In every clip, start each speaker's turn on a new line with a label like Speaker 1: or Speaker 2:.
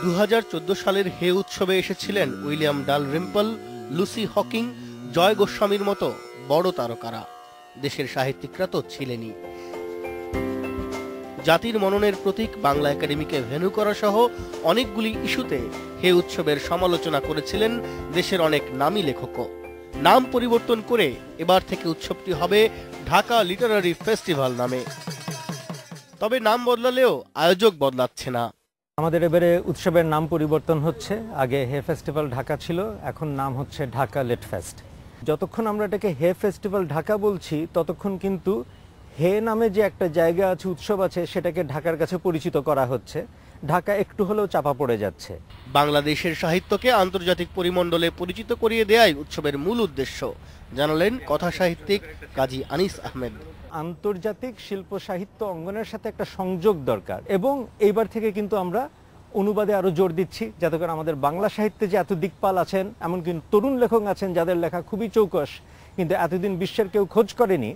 Speaker 1: 2014 সালের হে উৎসবে এসেছিলেন উইলিয়াম ডালরিম্পল, লুসি হকিং, জয় গোস্বামীর মতো বড় তারকারা। দেশের সাহিত্যিকরা তো ছিলেনই। জাতির মননের প্রতীক বাংলা একাডেমিকে ভেন্যু করা সহ অনেকগুলি ইস্যুতে হে উৎসবের সমালোচনা করেছিলেন দেশের অনেক নামী লেখকও। নাম পরিবর্তন করে এবার থেকে উৎসবটি হবে ঢাকা লিটারারি ফেস্টিভ্যাল নামে। তবে নাম বদলালেও আয়োজক বদলাচ্ছে না।
Speaker 2: আমাদের এবারে উৎসবের নাম পরিবর্তন হচ্ছে। আগে হে ফেস্টিভ্যাল ঢাকা ছিল, এখন নাম হচ্ছে ঢাকা লিট ফেস্ট। যতক্ষণ আমরা এটাকে হে ফেস্টিভ্যাল ঢাকা বলছি, ততক্ষণ কিন্তু হে নামে যে একটা জায়গা আছে, উৎসব আছে, সেটাকে ঢাকার কাছে পরিচিত করা হচ্ছে। ঢাকা একটু হলেও চাপা পড়ে যাচ্ছে।
Speaker 1: বাংলাদেশের সাহিত্যকে আন্তর্জাতিক পরিমণ্ডলে পরিচিত করিয়ে দেয়াই উৎসবের মূল উদ্দেশ্য, জানালেন কথা সাহিত্যিক কাজী আনিস আহমেদ।
Speaker 2: আন্তর্জাতিক শিল্প সাহিত্য অঙ্গনের সাথে একটা সংযোগ দরকার, এবং এইবার থেকে কিন্তু আমরা অনুবাদে আরো জোর দিচ্ছি, যাতে করে আমাদের বাংলা সাহিত্যে যে এত দিকপাল আছেন, এমনকি তরুণ লেখক আছেন যাদের লেখা খুবই চৌকস, কিন্তু এতদিন বিশ্বের কেউ খোঁজ করেনি,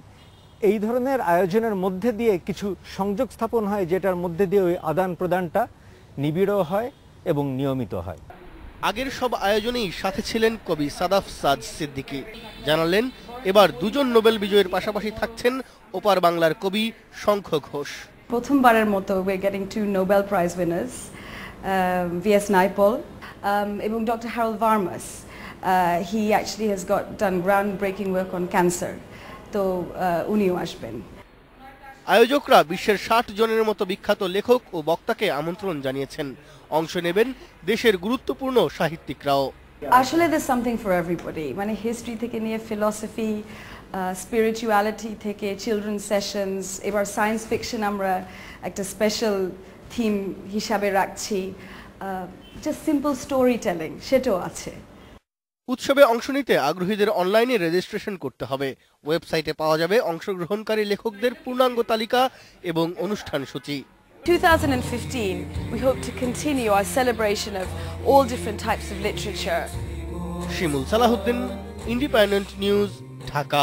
Speaker 2: এই ধরনের আয়োজনের মধ্যে দিয়ে কিছু সংযোগ স্থাপন হয়, যেটার মধ্যে দিয়ে ওই আদান প্রদানটা নিবিড় হয় এবং নিয়মিত হয়।
Speaker 1: আগের সব আয়োজনেই সাথে ছিলেন কবি সাদাফ সাদ সিদ্দিকী। জানালেন এবার দুজন নোবেল বিজয়ীর পাশাপাশি থাকছেন ওপার বাংলার কবি শঙ্খ ঘোষ।
Speaker 3: প্রথমবারের মতো we're getting two Nobel Prize winners, V.S. Naipaul এবং Dr. Harold Varmus. He actually has done groundbreaking work on cancer. তো উনিও আসবেন।
Speaker 1: আয়োজকরা বিশ্বের 60 জনের মতো বিখ্যাত লেখক ও বক্তাকে আমন্ত্রণ জানিয়েছেন। অংশ নেবেন দেশের গুরুত্বপূর্ণ সাহিত্যিকরাও।
Speaker 3: আসলে there's something for everybody, মানে হিস্ট্রি থেকে নিয়ে ফিলসফি, স্পিরিচুয়ালিটি থেকে চিলড্রেন সেশনস, এবার সায়েন্স ফিকশন আমরা একটা স্পেশাল থিম হিসাবে রাখছি, জাস্ট সিম্পল স্টোরি টেলিং সেটাও আছে।
Speaker 1: উৎসবে অংশ নিতে আগ্রহীদের অনলাইনে রেজিস্ট্রেশন করতে হবে। ওয়েবসাইটে পাওয়া যাবে অংশগ্রহণকারী লেখকদের পূর্ণাঙ্গ তালিকা এবং অনুষ্ঠান সূচি।
Speaker 3: 2015, we hope to continue our celebration of all different types of literature.
Speaker 1: Shimul Salahuddin, independent news, Dhaka.